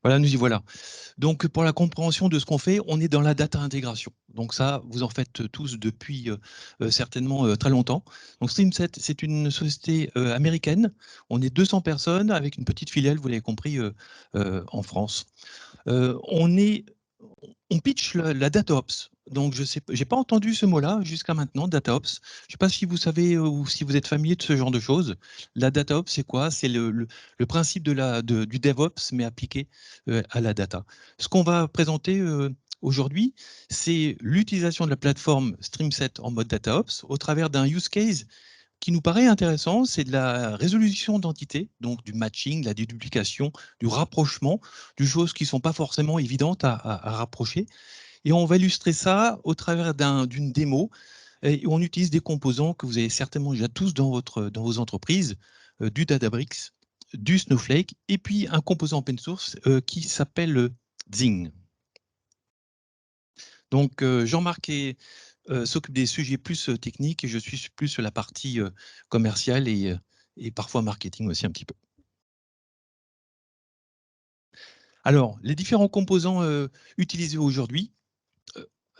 Voilà, nous y voilà. Donc, pour la compréhension de ce qu'on fait, on est dans la data intégration. Donc ça, vous en faites tous depuis certainement très longtemps. Donc Streamset, c'est une société américaine. On est 200 personnes avec une petite filiale, vous l'avez compris, en France. On pitch la DataOps. Donc, je sais, j'ai pas entendu ce mot-là jusqu'à maintenant, DataOps. Je ne sais pas si vous savez ou si vous êtes familier de ce genre de choses. La DataOps, c'est quoi? C'est le principe du DevOps, mais appliqué à la data. Ce qu'on va présenter aujourd'hui, c'est l'utilisation de la plateforme Streamset en mode DataOps au travers d'un use case qui nous paraît intéressant, c'est de la résolution d'entités, donc du matching, de la déduplication, du rapprochement, des choses qui ne sont pas forcément évidentes à rapprocher. Et on va illustrer ça au travers d'une démo. Et on utilise des composants que vous avez certainement déjà tous dans vos entreprises, du Databricks, du Snowflake, et puis un composant open source qui s'appelle Zing. Donc Jean-Marc s'occupe des sujets plus techniques et je suis plus sur la partie commerciale et parfois marketing aussi un petit peu. Alors, les différents composants utilisés aujourd'hui,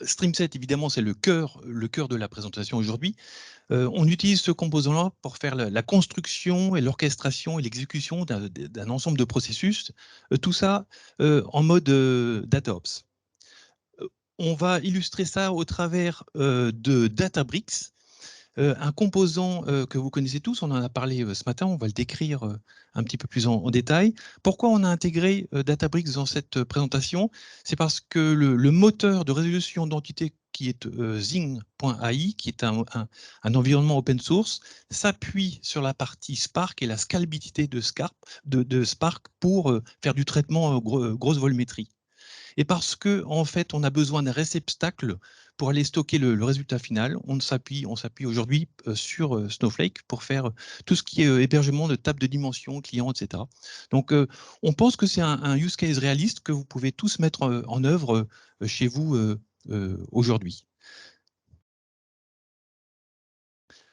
Streamset, évidemment, c'est le cœur de la présentation aujourd'hui. On utilise ce composant-là pour faire la construction et l'orchestration et l'exécution d'un ensemble de processus, tout ça en mode DataOps. On va illustrer ça au travers de Databricks, un composant que vous connaissez tous, on en a parlé ce matin, on va le décrire un petit peu plus en détail. Pourquoi on a intégré Databricks dans cette présentation? C'est parce que le moteur de résolution d'entités qui est Zing.ai, qui est un environnement open source, s'appuie sur la partie Spark et la scalabilité de Spark pour faire du traitement grosse volumétrie. Et parce que en fait, on a besoin d'un réceptacle pour aller stocker le résultat final, on s'appuie aujourd'hui sur Snowflake pour faire tout ce qui est hébergement de table de dimension, client, etc. Donc, on pense que c'est un use case réaliste que vous pouvez tous mettre en œuvre chez vous aujourd'hui.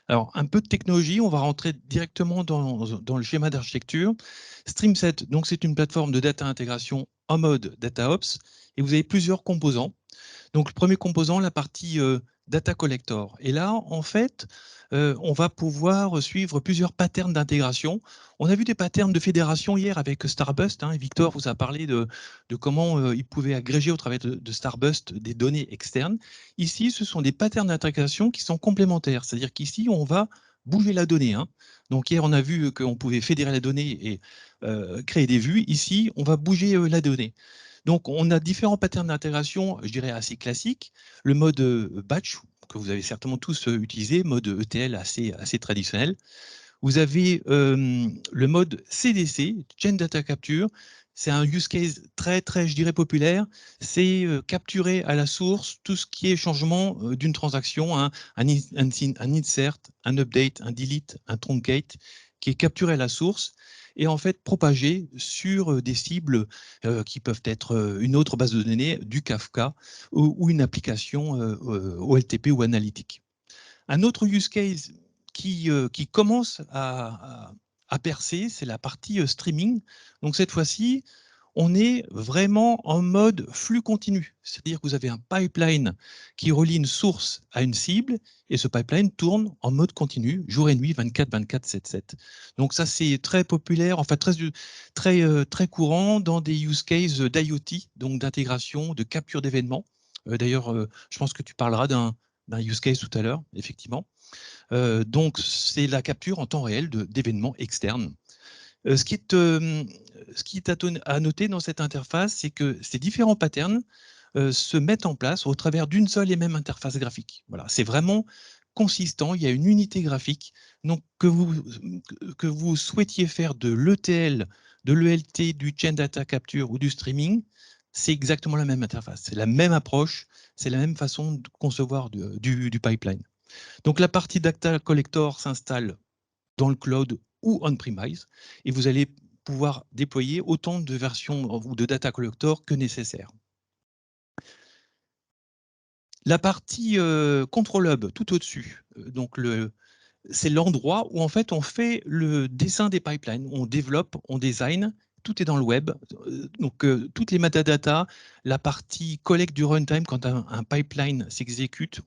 Alors, un peu de technologie, on va rentrer directement dans le schéma d'architecture. Streamset, donc c'est une plateforme de data intégration en mode DataOps, et vous avez plusieurs composants. Donc, le premier composant, la partie data collector. Et là, en fait, on va pouvoir suivre plusieurs patterns d'intégration. On a vu des patterns de fédération hier avec Starbust. Hein, et Victor vous a parlé de comment il pouvait agréger au travers de Starbust des données externes. Ici, ce sont des patterns d'intégration qui sont complémentaires. C'est-à-dire qu'ici, on va bouger la donnée. Hein. Donc hier, on a vu qu'on pouvait fédérer la donnée et créer des vues. Ici, on va bouger la donnée. Donc, on a différents patterns d'intégration, je dirais assez classiques. Le mode batch, que vous avez certainement tous utilisé, mode ETL assez traditionnel. Vous avez le mode CDC, Chain Data Capture. C'est un use case très, je dirais, populaire. C'est capturer à la source tout ce qui est changement d'une transaction, hein, un insert, un update, un delete, un truncate, qui est capturé à la source et en fait propagé sur des cibles qui peuvent être une autre base de données, du Kafka ou une application OLTP ou analytique. Un autre use case qui commence à percer, c'est la partie streaming. Donc cette fois-ci, on est vraiment en mode flux continu. C'est-à-dire que vous avez un pipeline qui relie une source à une cible et ce pipeline tourne en mode continu, jour et nuit, 24/24, 7/7. Donc ça, c'est très populaire, enfin très courant dans des use cases d'IoT, donc d'intégration, de capture d'événements. D'ailleurs, je pense que tu parleras d'un use case tout à l'heure, effectivement. Donc, c'est la capture en temps réel d'événements externes. Ce qui est à noter dans cette interface, c'est que ces différents patterns se mettent en place au travers d'une seule et même interface graphique. Voilà, c'est vraiment consistant, il y a une unité graphique. Donc, que vous souhaitiez faire de l'ETL, de l'ELT, du Chain Data Capture ou du streaming, c'est exactement la même interface, c'est la même approche, c'est la même façon de concevoir du pipeline. Donc la partie Data Collector s'installe dans le cloud ou on-premise et vous allez pouvoir déployer autant de versions ou de Data Collector que nécessaire. La partie Control Hub tout au-dessus, donc c'est l'endroit où en fait on fait le dessin des pipelines, on développe, on design tout est dans le web. Donc, toutes les metadata, la partie collecte du runtime, quand un pipeline s'exécute,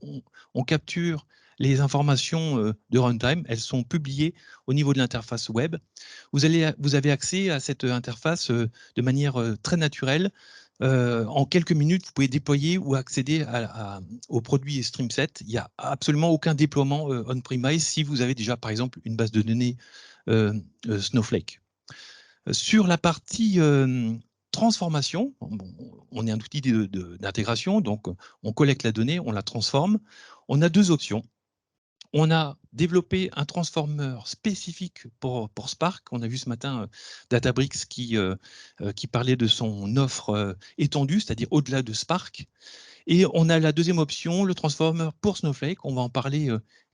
on capture les informations de runtime. Elles sont publiées au niveau de l'interface web. Vous avez accès à cette interface de manière très naturelle. En quelques minutes, vous pouvez déployer ou accéder au produit StreamSet. Il n'y a absolument aucun déploiement on-premise si vous avez déjà, par exemple, une base de données Snowflake. Sur la partie transformation, on est un outil d'intégration, donc on collecte la donnée, on la transforme. On a deux options. On a développé un transformer spécifique pour Spark. On a vu ce matin Databricks qui parlait de son offre étendue, c'est-à-dire au-delà de Spark. Et on a la deuxième option, le transformer pour Snowflake. On va en parler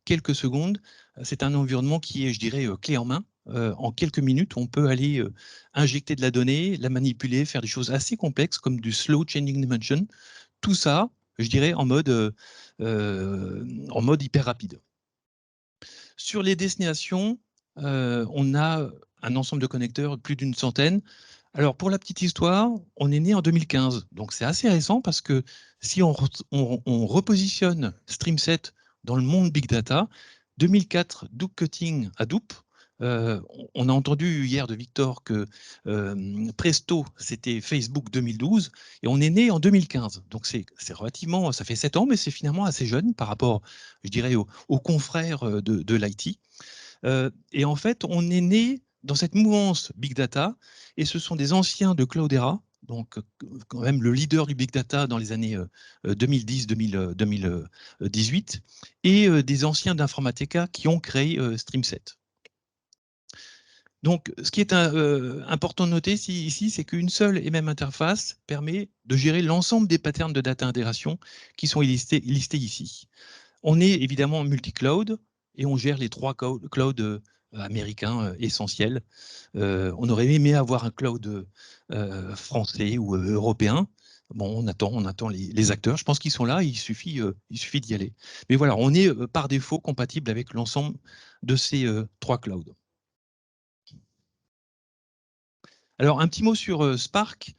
quelques secondes. C'est un environnement qui est, je dirais, clé en main. En quelques minutes, on peut aller injecter de la donnée, la manipuler, faire des choses assez complexes comme du slow changing dimension. Tout ça, je dirais, en mode hyper rapide. Sur les destinations, on a un ensemble de connecteurs, plus d'une centaine. Alors, pour la petite histoire, on est né en 2015, donc c'est assez récent parce que si on repositionne StreamSet dans le monde Big Data, 2004, Duke Cutting à Hadoop, on a entendu hier de Victor que Presto, c'était Facebook 2012, et on est né en 2015. Donc c'est relativement, ça fait 7 ans, mais c'est finalement assez jeune par rapport, je dirais, aux confrères de l'IT. Et en fait, on est né dans cette mouvance Big Data, et ce sont des anciens de Cloudera, donc quand même le leader du Big Data dans les années 2010-2018, et des anciens d'Informatica qui ont créé StreamSet. Donc, ce qui est important de noter ici, c'est qu'une seule et même interface permet de gérer l'ensemble des patterns de data intégration qui sont listés ici. On est évidemment multi-cloud et on gère les 3 clouds américains essentiels. On aurait aimé avoir un cloud français ou européen. Bon, on attend les acteurs. Je pense qu'ils sont là, il suffit d'y aller. Mais voilà, on est par défaut compatible avec l'ensemble de ces 3 clouds. Alors, un petit mot sur Spark.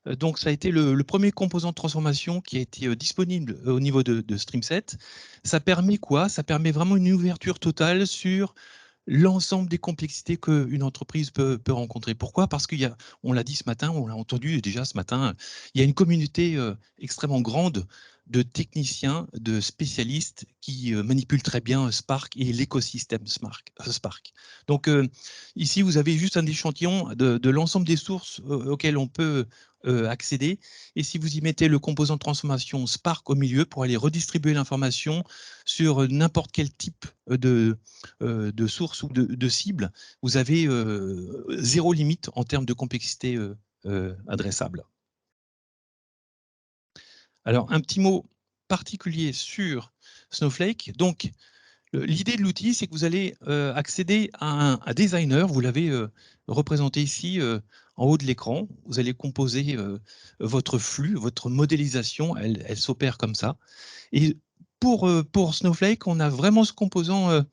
Donc, ça a été le premier composant de transformation qui a été disponible au niveau de StreamSet. Ça permet quoi? Ça permet vraiment une ouverture totale sur l'ensemble des complexités qu'une entreprise peut rencontrer. Pourquoi? Parce qu'il y a, on l'a dit ce matin, on l'a entendu déjà ce matin, il y a une communauté extrêmement grande de techniciens, de spécialistes qui manipulent très bien Spark et l'écosystème Spark. Donc ici, vous avez juste un échantillon de l'ensemble des sources auxquelles on peut accéder. Et si vous y mettez le composant de transformation Spark au milieu pour aller redistribuer l'information sur n'importe quel type de source ou de cible, vous avez zéro limite en termes de complexité adressable. Alors, un petit mot particulier sur Snowflake. Donc, l'idée de l'outil, c'est que vous allez accéder à un designer, vous l'avez représenté ici en haut de l'écran. Vous allez composer votre flux, votre modélisation, elle s'opère comme ça. Et pour Snowflake, on a vraiment ce composant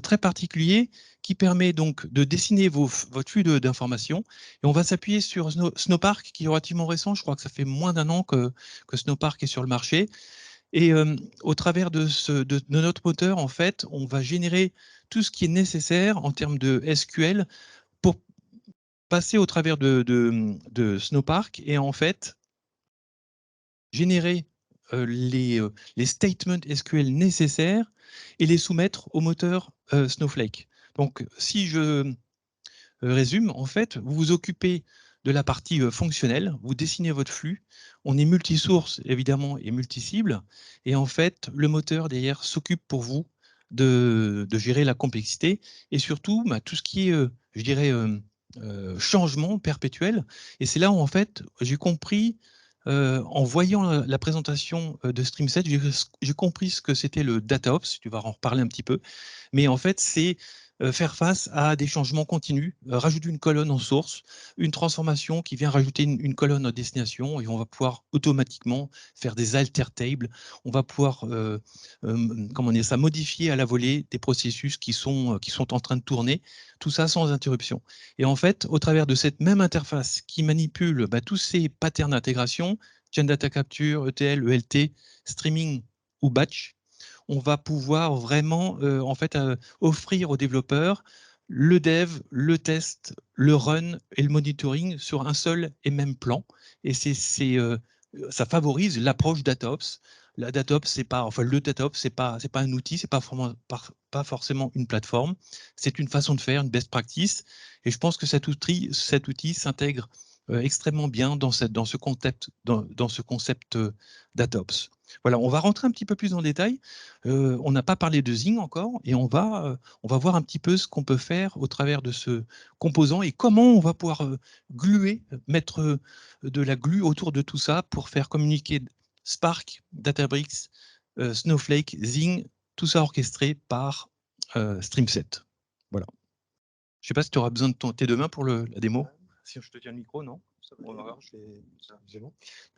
très particulier qui permet donc de dessiner votre flux d'informations. Et on va s'appuyer sur Snowpark, qui est relativement récent. Je crois que ça fait moins d'1 an que Snowpark est sur le marché. Et au travers de notre moteur, en fait, on va générer tout ce qui est nécessaire en termes de SQL pour passer au travers de Snowpark et en fait générer les statements SQL nécessaires et les soumettre au moteur Snowflake. Donc, si je résume, en fait, vous vous occupez de la partie fonctionnelle, vous dessinez votre flux, on est multi-source évidemment et multi-cible, et en fait, le moteur derrière s'occupe pour vous de gérer la complexité et surtout tout ce qui est, je dirais, changement perpétuel. Et c'est là où en fait, j'ai compris, en voyant la présentation de StreamSet, j'ai compris ce que c'était le DataOps, tu vas en reparler un petit peu, mais en fait, c'est faire face à des changements continus, rajouter une colonne en source, une transformation qui vient rajouter une colonne à destination, et on va pouvoir automatiquement faire des alter tables. On va pouvoir comment dire ça, modifier à la volée des processus qui sont en train de tourner, tout ça sans interruption. Et en fait, au travers de cette même interface qui manipule tous ces patterns d'intégration, Chain Data Capture, ETL, ELT, streaming ou batch, on va pouvoir vraiment en fait offrir aux développeurs le dev, le test, le run et le monitoring sur un seul et même plan. Et ça favorise l'approche DataOps. La DataOps, c'est pas, enfin le DataOps, c'est pas un outil, c'est pas forcément une plateforme. C'est une façon de faire, une best practice. Et je pense que cet outil s'intègre extrêmement bien dans ce concept DataOps. Voilà, on va rentrer un petit peu plus dans le détail. On n'a pas parlé de Zing encore, et on va voir un petit peu ce qu'on peut faire au travers de ce composant et comment on va pouvoir gluer, mettre de la glue autour de tout ça pour faire communiquer Spark, Databricks, Snowflake, Zing, tout ça orchestré par Streamset. Voilà. Je ne sais pas si tu auras besoin de tes deux mains pour la démo. Si je te tiens le micro, non? On va voir.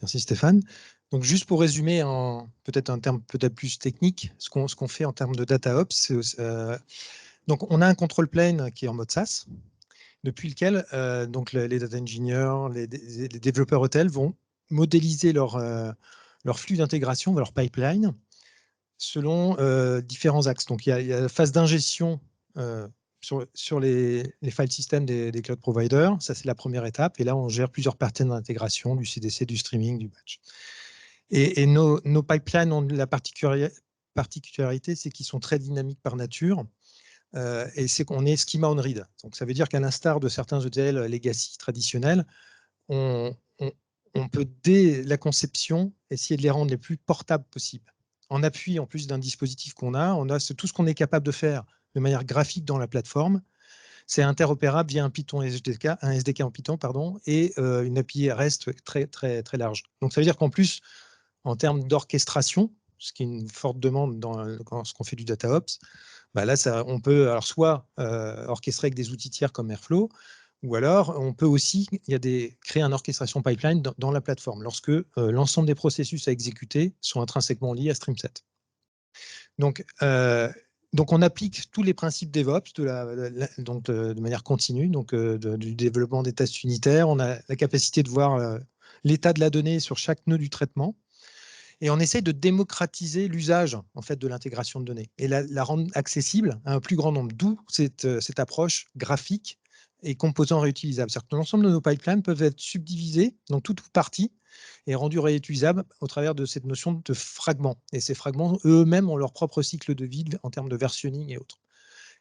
Merci Stéphane. Donc juste pour résumer en peut-être un terme peut-être plus technique, ce qu'on fait en termes de DataOps, donc on a un control plane qui est en mode SaaS, depuis lequel donc les data engineers, les développeurs ETL vont modéliser leur flux d'intégration, leur pipeline, selon différents axes. Donc il y a la phase d'ingestion sur les file systems des cloud providers. Ça, c'est la première étape. Et là, on gère plusieurs patterns d'intégration, du CDC, du streaming, du batch. Et nos pipelines ont la particularité, c'est qu'ils sont très dynamiques par nature. Et c'est qu'on est schema on read. Donc, ça veut dire qu'à l'instar de certains ETL legacy traditionnels, on peut, dès la conception, essayer de les rendre les plus portables possibles. En appui, en plus d'un dispositif qu'on a, on a tout ce qu'on est capable de faire de manière graphique dans la plateforme. C'est interopérable via un SDK en Python, pardon, et une API REST très, très, très large. Donc, ça veut dire qu'en plus, en termes d'orchestration, ce qui est une forte demande dans ce qu'on fait du DataOps, là, on peut alors soit orchestrer avec des outils tiers comme Airflow, ou alors on peut aussi créer un orchestration pipeline dans la plateforme lorsque l'ensemble des processus à exécuter sont intrinsèquement liés à Streamset. Donc on applique tous les principes DevOps de manière continue, donc du développement des tests unitaires. On a la capacité de voir l'état de la donnée sur chaque nœud du traitement. Et on essaie de démocratiser l'usage en fait, de l'intégration de données et la rendre accessible à un plus grand nombre, d'où cette approche graphique et composants réutilisables. C'est-à-dire que l'ensemble de nos pipelines peuvent être subdivisés dans toute ou partie et rendus réutilisables au travers de cette notion de fragments. Et ces fragments, eux-mêmes, ont leur propre cycle de vie en termes de versionning et autres.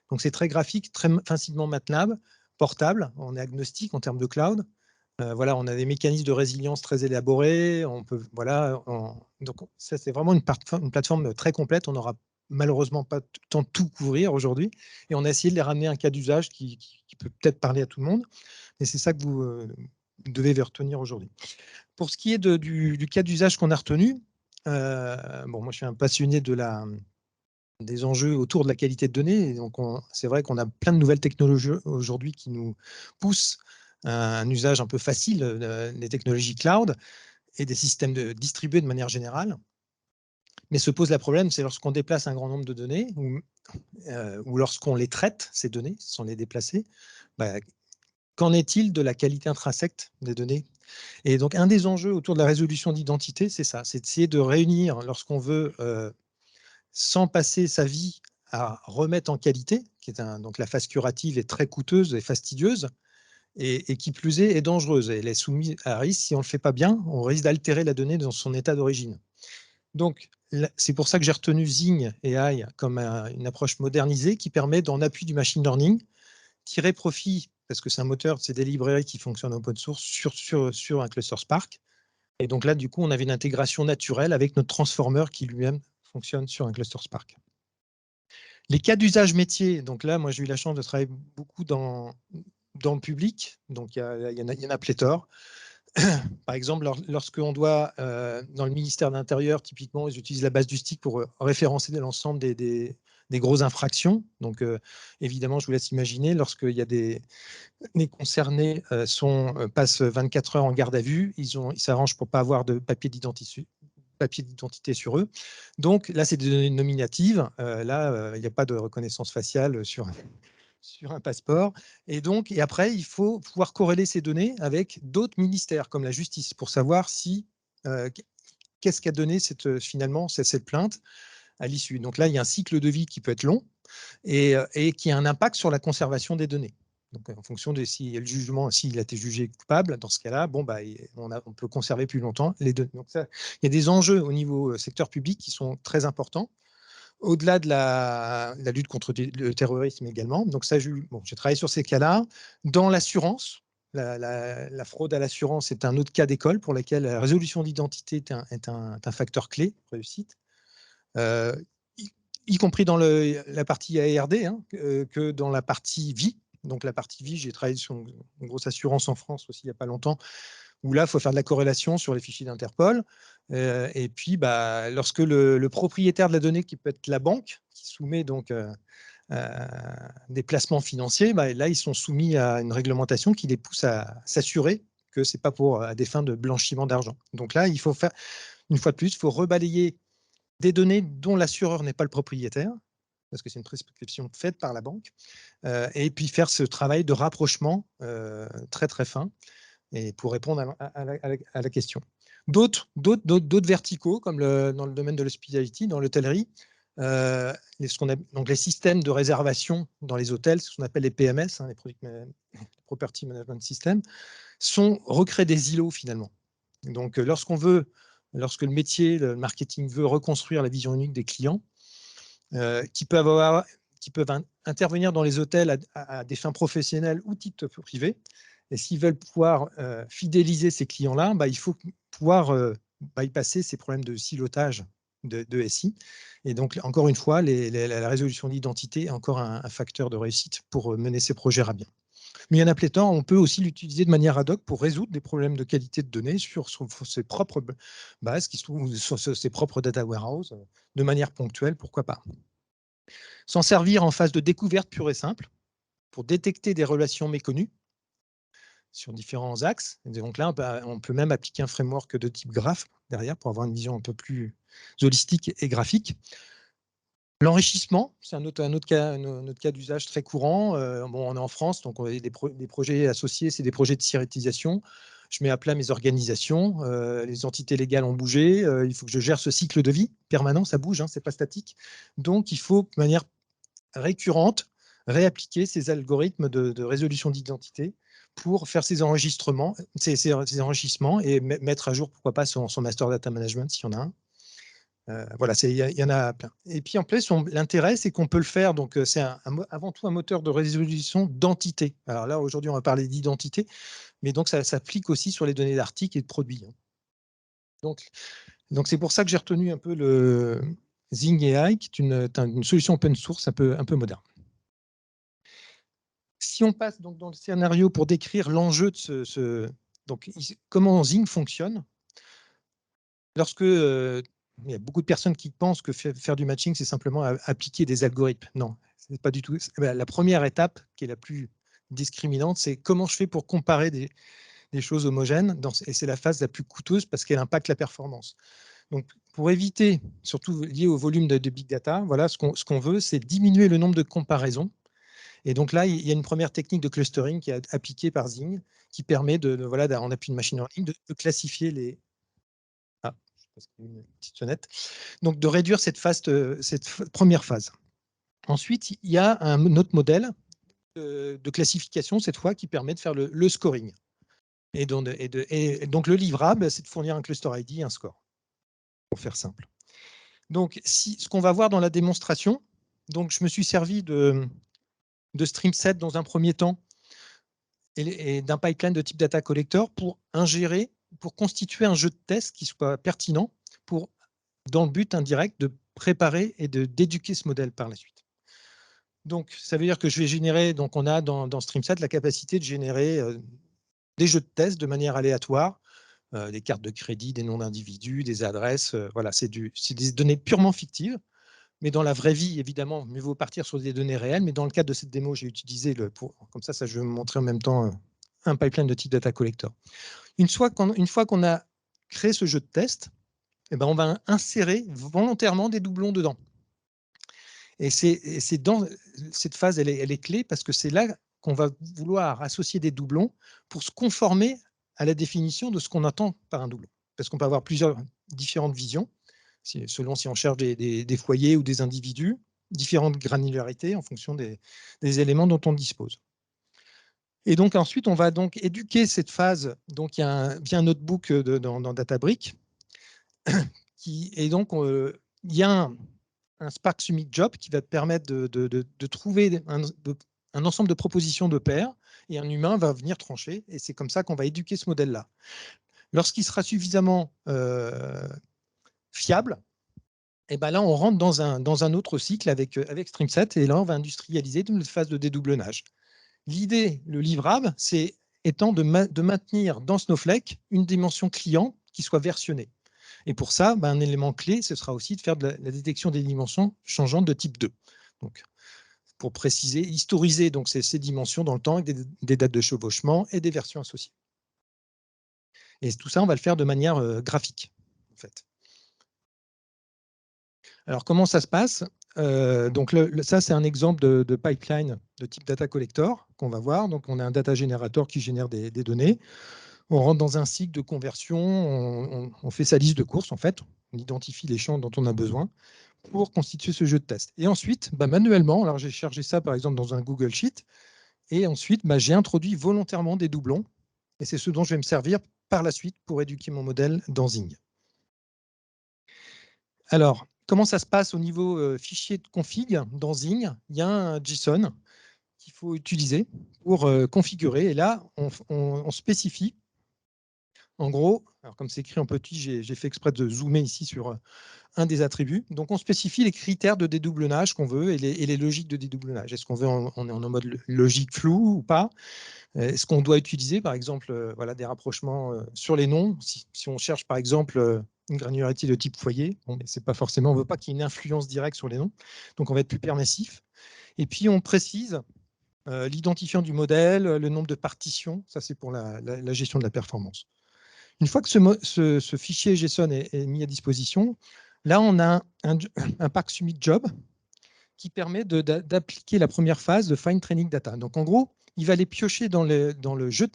Donc c'est très graphique, très facilement maintenable, portable, on est agnostique en termes de cloud. Voilà, on a des mécanismes de résilience très élaborés. On peut, voilà, donc ça c'est vraiment une plateforme très complète. On n'aura malheureusement pas le temps de tout couvrir aujourd'hui, et on a essayé de les ramener à un cas d'usage qui peut peut-être parler à tout le monde. Et c'est ça que vous devez retenir aujourd'hui. Pour ce qui est du cas d'usage qu'on a retenu, bon, moi je suis un passionné des enjeux autour de la qualité de données. Et donc, c'est vrai qu'on a plein de nouvelles technologies aujourd'hui qui nous poussent à un usage un peu facile des technologies cloud et des systèmes distribués de manière générale. Mais se pose le problème, c'est lorsqu'on déplace un grand nombre de données ou lorsqu'on les traite, ces données, sans les déplacer, qu'en est-il de la qualité intrinsèque des données? Et donc, un des enjeux autour de la résolution d'identité, c'est ça, c'est d'essayer de réunir, lorsqu'on veut sans passer sa vie à remettre en qualité, qui est donc la phase curative est très coûteuse et fastidieuse, et qui plus est dangereuse. Elle est soumise à risque. Si on ne le fait pas bien, on risque d'altérer la donnée dans son état d'origine. Donc, c'est pour ça que j'ai retenu Zing et AI comme une approche modernisée qui permet, en appui du machine learning, tirer profit, parce que c'est un moteur, c'est des librairies qui fonctionnent en open source sur un cluster Spark. Et donc là, du coup, on avait une intégration naturelle avec notre transformer qui lui-même fonctionne sur un cluster Spark. Les cas d'usage métier, donc là, moi, j'ai eu la chance de travailler beaucoup dans le public, donc il y en a pléthore. Par exemple, lorsqu'on doit, dans le ministère de l'Intérieur, typiquement, ils utilisent la base du stick pour référencer l'ensemble des des grosses infractions. Donc, évidemment, je vous laisse imaginer, lorsqu'il y a les concernés passent 24 heures en garde à vue, ils s'arrangent pour ne pas avoir de papier d'identité sur eux. Donc là, c'est des données nominatives. Là, il n'y a pas de reconnaissance faciale sur un passeport. Et après, il faut pouvoir corréler ces données avec d'autres ministères, comme la justice, pour savoir si qu'est-ce qu'a donné finalement cette plainte à l'issue. Donc là, il y a un cycle de vie qui peut être long et qui a un impact sur la conservation des données. Donc, en fonction de si le jugement, s'il a été jugé coupable, dans ce cas-là, bon, bah, on peut conserver plus longtemps les données. Donc, il y a des enjeux au niveau secteur public qui sont très importants, au-delà de la lutte contre le terrorisme également. Donc, ça, j'ai travaillé sur ces cas-là. Dans l'assurance, la fraude à l'assurance est un autre cas d'école pour lequel la résolution d'identité est un facteur clé de réussite. Y compris dans la partie ARD, que dans la partie vie. Donc la partie vie, j'ai travaillé sur une grosse assurance en France aussi il n'y a pas longtemps, où là, il faut faire de la corrélation sur les fichiers d'Interpol. Et puis, lorsque le propriétaire de la donnée, qui peut être la banque, qui soumet donc des placements financiers, là, ils sont soumis à une réglementation qui les pousse à s'assurer que ce n'est pas à des fins de blanchiment d'argent. Donc là, il faut faire, une fois de plus, il faut rebalayer des données dont l'assureur n'est pas le propriétaire, parce que c'est une prescription faite par la banque, et puis faire ce travail de rapprochement très très fin, et pour répondre à la question. D'autres verticaux, comme dans le domaine de l'hospitality, dans l'hôtellerie, donc les systèmes de réservation dans les hôtels, ce qu'on appelle les PMS, les Property Management System, recréent des îlots finalement. Donc lorsque le métier, le marketing veut reconstruire la vision unique des clients, qui peuvent intervenir dans les hôtels à des fins professionnelles ou titre privé. Et s'ils veulent pouvoir fidéliser ces clients-là, il faut pouvoir bypasser ces problèmes de silotage de SI. Et donc, encore une fois, la résolution d'identité est encore un facteur de réussite pour mener ces projets à bien. Mais il y en a pléthore, on peut aussi l'utiliser de manière ad hoc pour résoudre des problèmes de qualité de données sur ses propres bases, qui se trouvent sur ses propres data warehouse, de manière ponctuelle, pourquoi pas. S'en servir en phase de découverte pure et simple, pour détecter des relations méconnues sur différents axes. Et donc là, on peut même appliquer un framework de type graph derrière pour avoir une vision un peu plus holistique et graphique. L'enrichissement, c'est un autre cas d'usage très courant. On est en France, donc on a des projets associés, c'est des projets de sécurisation. Je mets à plat mes organisations, les entités légales ont bougé, il faut que je gère ce cycle de vie permanent, ça bouge, c'est pas statique. Donc il faut de manière récurrente réappliquer ces algorithmes de résolution d'identité pour faire ces enregistrements, ces enrichissements et mettre à jour, pourquoi pas, son master data management s'il y en a un. Voilà, il y en a plein. Et puis en plus, l'intérêt, c'est qu'on peut le faire. Donc, c'est avant tout un moteur de résolution d'entité. Alors là, aujourd'hui, on va parler d'identité, mais donc ça s'applique aussi sur les données d'articles et de produits. Donc c'est pour ça que j'ai retenu un peu le Zing AI, qui est une solution open source un peu moderne. Si on passe donc dans le scénario pour décrire l'enjeu de comment Zing fonctionne, lorsque il y a beaucoup de personnes qui pensent que faire du matching, c'est simplement appliquer des algorithmes. Non, ce n'est pas du tout. La première étape, qui est la plus discriminante, c'est comment je fais pour comparer des choses homogènes. Et c'est la phase la plus coûteuse parce qu'elle impacte la performance. Donc, pour éviter, surtout lié au volume de big data, voilà, ce qu'on veut, c'est diminuer le nombre de comparaisons. Et donc là, il y a une première technique de clustering qui est appliquée par Zing, qui permet, en appui de machine learning, de classifier les... Ah, je pense qu'il y a une petite sonnette. Donc, de réduire cette première phase. Ensuite, il y a un autre modèle de classification, cette fois, qui permet de faire le scoring. Et donc, le livrable, c'est de fournir un cluster ID et un score, pour faire simple. Donc, ce qu'on va voir dans la démonstration, donc je me suis servi de StreamSet dans un premier temps et d'un pipeline de type data collector pour constituer un jeu de test qui soit pertinent dans le but indirect de préparer et d'éduquer ce modèle par la suite. Donc, ça veut dire que je vais générer, donc on a dans StreamSet la capacité de générer des jeux de test de manière aléatoire, des cartes de crédit, des noms d'individus, des adresses, voilà, c'est des données purement fictives Mais dans la vraie vie, évidemment, mieux vaut partir sur des données réelles. Mais dans le cadre de cette démo, j'ai utilisé comme ça, je vais vous montrer en même temps un pipeline de type data collector. Une fois qu'on a créé ce jeu de test, eh ben, on va insérer volontairement des doublons dedans. Et c'est dans cette phase, elle est clé parce que c'est là qu'on va vouloir associer des doublons pour se conformer à la définition de ce qu'on attend par un doublon. Parce qu'on peut avoir plusieurs différentes visions, selon si on cherche des foyers ou des individus, différentes granularités en fonction des éléments dont on dispose. Et donc ensuite, on va donc éduquer cette phase. Donc il y a un notebook dans Databricks et donc il y a un Spark Summit Job qui va te permettre de trouver un ensemble de propositions de pairs et un humain va venir trancher. Et c'est comme ça qu'on va éduquer ce modèle-là. Lorsqu'il sera suffisamment fiable, et ben là, on rentre dans un autre cycle avec StreamSet et là, on va industrialiser toute une phase de dédoublonnage. L'idée, le livrable, c'est étant de maintenir dans Snowflake une dimension client qui soit versionnée. Et pour ça, un élément clé, ce sera aussi de faire de la détection des dimensions changeantes de type 2. Donc, pour préciser, historiser donc ces dimensions dans le temps avec des dates de chevauchement et des versions associées. Et tout ça, on va le faire de manière graphique, en fait. Alors, comment ça se passe? Donc, ça, c'est un exemple de pipeline de type data collector qu'on va voir. Donc, on a un data générateur qui génère des données. On rentre dans un cycle de conversion, on fait sa liste de courses, en fait. On identifie les champs dont on a besoin pour constituer ce jeu de test. Et ensuite, manuellement, alors j'ai chargé ça, par exemple, dans un Google Sheet. Et ensuite, j'ai introduit volontairement des doublons. Et c'est ce dont je vais me servir par la suite pour éduquer mon modèle dans Zing. Alors, comment ça se passe au niveau fichier de config dans Zing? Il y a un JSON qu'il faut utiliser pour configurer. Et là, on spécifie. En gros, alors comme c'est écrit en petit, j'ai fait exprès de zoomer ici sur un des attributs. Donc, on spécifie les critères de dédoublonnage qu'on veut et les logiques de dédoublonnage. Est-ce qu'on veut on est en mode logique floue ou pas? Est-ce qu'on doit utiliser, par exemple, voilà, des rapprochements sur les noms? Si on cherche, par exemple, une granularité de type foyer, bon, mais c'est pas forcément, on ne veut pas qu'il y ait une influence directe sur les noms. Donc, on va être plus permissif. Et puis, on précise l'identifiant du modèle, le nombre de partitions. Ça, c'est pour la gestion de la performance. Une fois que ce fichier JSON est mis à disposition, là, on a un Spark Summit Job qui permet d'appliquer la première phase de Fine Training Data. Donc, en gros, il va aller piocher dans le jeu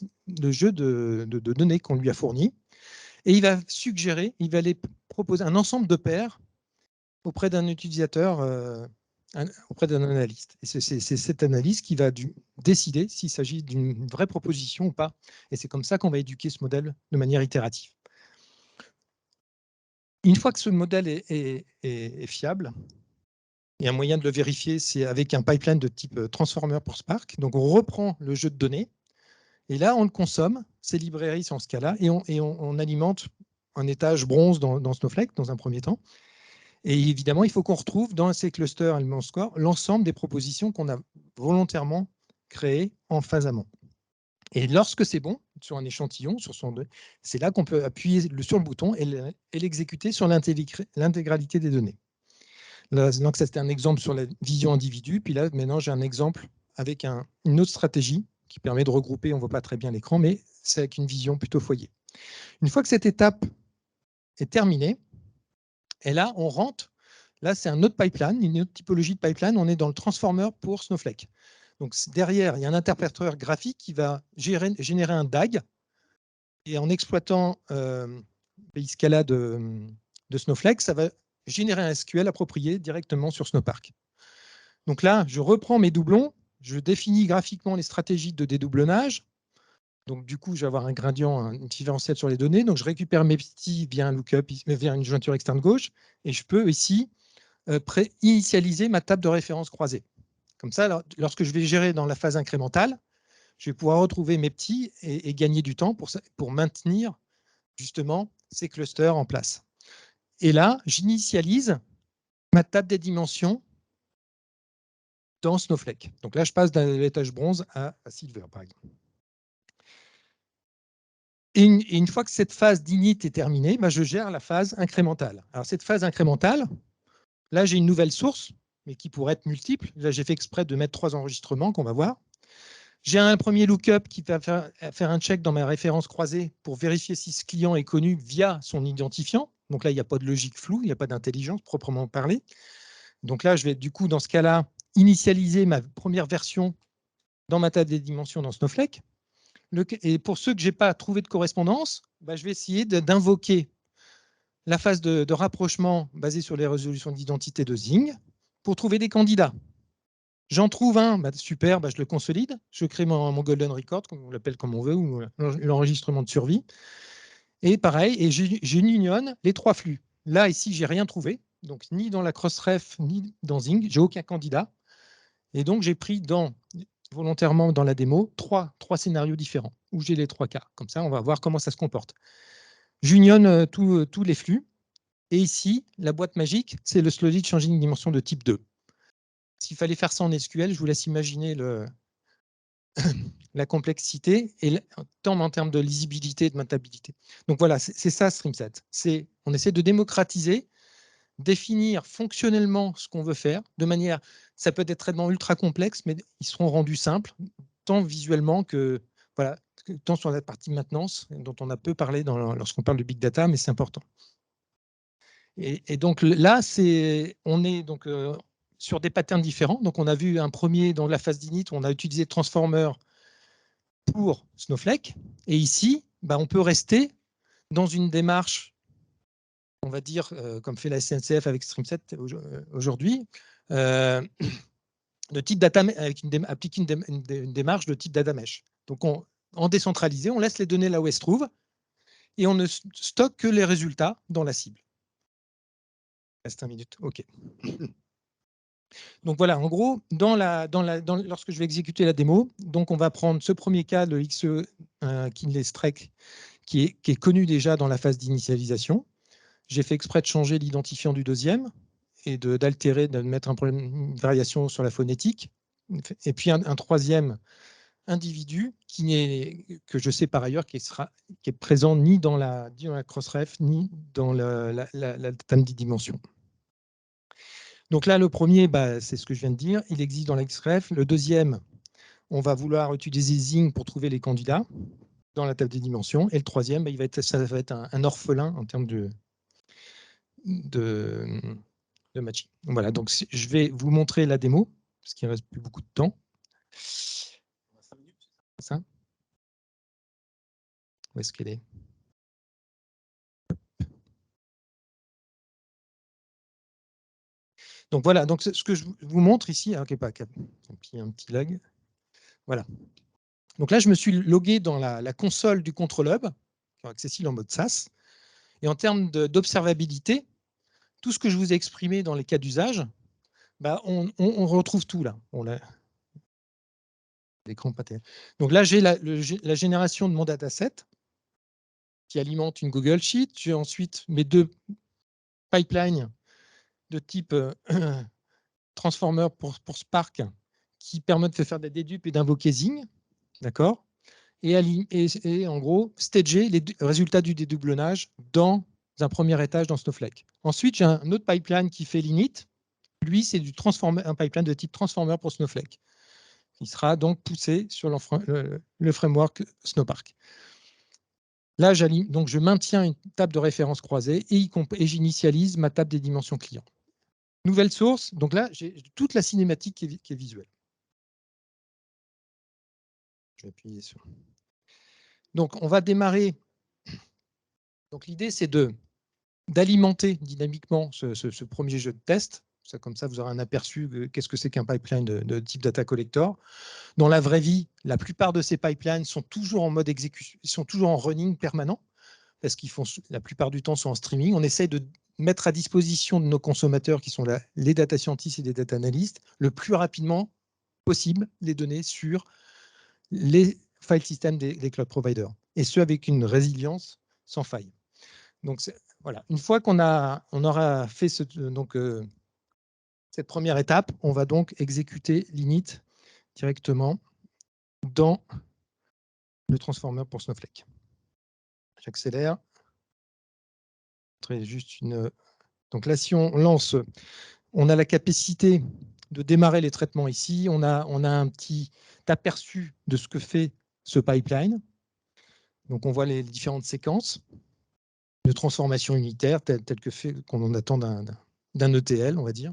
de données qu'on lui a fourni et il va suggérer, il va aller proposer un ensemble de paires auprès d'un utilisateur, auprès d'un analyste. Et c'est cette analyse qui va décider s'il s'agit d'une vraie proposition ou pas. Et c'est comme ça qu'on va éduquer ce modèle de manière itérative. Une fois que ce modèle est fiable, et un moyen de le vérifier, c'est avec un pipeline de type transformer pour Spark. Donc, on reprend le jeu de données et là, on le consomme, ces librairies sont en ce cas-là, et on alimente un étage bronze dans Snowflake dans un premier temps. Et évidemment, il faut qu'on retrouve dans ces clusters Element Score l'ensemble des propositions qu'on a volontairement créées en phase amont. Et lorsque c'est bon, sur un échantillon, c'est là qu'on peut appuyer sur le bouton et l'exécuter sur l'intégralité des données. Là, donc, c'était un exemple sur la vision individu. Puis là, maintenant, j'ai un exemple avec une autre stratégie qui permet de regrouper. On ne voit pas très bien l'écran, mais c'est avec une vision plutôt foyer. Une fois que cette étape est terminée, et là, on rentre. Là, c'est un autre pipeline, une autre typologie de pipeline. On est dans le transformer pour Snowflake. Donc, derrière, il y a un interpréteur graphique qui va générer un DAG. Et en exploitant Scala de Snowflake, ça va générer un SQL approprié directement sur Snowpark. Donc là, je reprends mes doublons, je définis graphiquement les stratégies de dédoublonnage. Donc du coup, je vais avoir un gradient, un différentiel sur les données. Donc je récupère mes petits via un lookup, via une jointure externe gauche, et je peux ici initialiser ma table de référence croisée. Comme ça, lorsque je vais gérer dans la phase incrémentale, je vais pouvoir retrouver mes petits et gagner du temps pour maintenir justement ces clusters en place. Et là, j'initialise ma table des dimensions dans Snowflake. Donc là, je passe d'un l'étage bronze à silver, par exemple. Et une fois que cette phase d'init est terminée, je gère la phase incrémentale. Alors cette phase incrémentale, Là, j'ai une nouvelle source, mais qui pourrait être multiple. Là, j'ai fait exprès de mettre 3 enregistrements qu'on va voir. J'ai un premier lookup qui va faire un check dans ma référence croisée pour vérifier si ce client est connu via son identifiant. Donc là, il n'y a pas de logique floue, il n'y a pas d'intelligence proprement parlée. Donc là, je vais du coup, dans ce cas-là, initialiser ma première version dans ma table des dimensions dans Snowflake. Et pour ceux que je n'ai pas trouvé de correspondance, je vais essayer d'invoquer la phase de rapprochement basée sur les résolutions d'identité de Zing pour trouver des candidats. J'en trouve un, super, je le consolide, je crée mon golden record, on l'appelle comme on veut, ou l'enregistrement de survie. Et pareil, et j'unionne les 3 flux. Là, ici, j'ai rien trouvé, donc ni dans la crossref, ni dans Zing, j'ai aucun candidat. Et donc, j'ai pris volontairement dans la démo 3 scénarios différents, où j'ai les 3 cas. Comme ça, on va voir comment ça se comporte. J'unionne tous les flux. Et ici, la boîte magique, c'est le Slowly Changing Dimension de type 2. S'il fallait faire ça en SQL, je vous laisse imaginer la complexité, et tant en termes de lisibilité et de maintenabilité. Donc voilà, c'est ça StreamSet. On essaie de démocratiser, définir fonctionnellement ce qu'on veut faire, de manière, ça peut être traitement ultra complexe, mais ils seront rendus simples, tant visuellement que, voilà, tant sur la partie maintenance, dont on a peu parlé lorsqu'on parle de big data, mais c'est important. Et donc là, on est donc sur des patterns différents. Donc on a vu un premier dans la phase d'init, on a utilisé Transformer pour Snowflake. Et ici, on peut rester dans une démarche, on va dire, comme fait la SNCF avec StreamSet aujourd'hui, de type data, appliquer une démarche de type data mesh. Donc en décentralisé, on laisse les données là où elles se trouvent et on ne stocke que les résultats dans la cible. Reste 1 minute, OK. Donc voilà, en gros, lorsque je vais exécuter la démo, donc on va prendre ce premier cas, le XE Kinley Strike, qui est connu déjà dans la phase d'initialisation. J'ai fait exprès de changer l'identifiant du deuxième et d'altérer, de mettre une variation sur la phonétique. Et puis un troisième individu que je sais par ailleurs qui est présent ni dans la crossref ni dans la table des dimensions. Donc là, le premier, c'est ce que je viens de dire, il existe dans l'XREF. Le deuxième, on va vouloir utiliser Zing pour trouver les candidats dans la table des dimensions. Et le troisième, ça va être un orphelin en termes de matching. Voilà, donc je vais vous montrer la démo, parce qu'il ne reste plus beaucoup de temps. Ça. Où est-ce qu'elle est? Donc voilà, donc ce que je vous montre ici, un petit lag. Voilà. Donc là, je me suis logué dans la console du Control Hub, qui est accessible en mode SaaS. Et en termes d'observabilité, tout ce que je vous ai exprimé dans les cas d'usage, on retrouve tout là. L'écran pas terrible. Donc là, j'ai la génération de mon dataset qui alimente une Google Sheet. J'ai ensuite mes 2 pipelines de type Transformer pour Spark qui permettent de faire des dédupes et d'invoquer Zing. D'accord, et en gros, stager les résultats du dédoublonnage dans un premier étage dans Snowflake. Ensuite, j'ai un autre pipeline qui fait l'init. Lui, c'est un pipeline de type Transformer pour Snowflake. Il sera donc poussé sur le framework Snowpark. Là, donc je maintiens une table de référence croisée et j'initialise ma table des dimensions clients. Nouvelle source, donc là, j'ai toute la cinématique qui est visuelle. Je vais appuyer sur. Donc, on va démarrer. Donc, l'idée, c'est d'alimenter dynamiquement ce premier jeu de test. Comme ça, vous aurez un aperçu de qu'est-ce que c'est qu'un pipeline de type data collector. Dans la vraie vie, la plupart de ces pipelines sont toujours en mode exécution, ils sont toujours en running permanent, parce qu'ils font la plupart du temps sont en streaming. On essaie de mettre à disposition de nos consommateurs, qui sont les data scientists et les data analysts, le plus rapidement possible les données sur les file systems des cloud providers, et ce avec une résilience sans faille. Donc voilà, une fois qu'on aura fait cette première étape, on va donc exécuter l'init directement dans le transformer pour Snowflake. J'accélère. Juste donc là, si on lance on a la capacité de démarrer les traitements ici. On a un petit aperçu de ce que fait ce pipeline. Donc, on voit les différentes séquences de transformation unitaire telles que fait qu'on en attend d'un ETL, on va dire.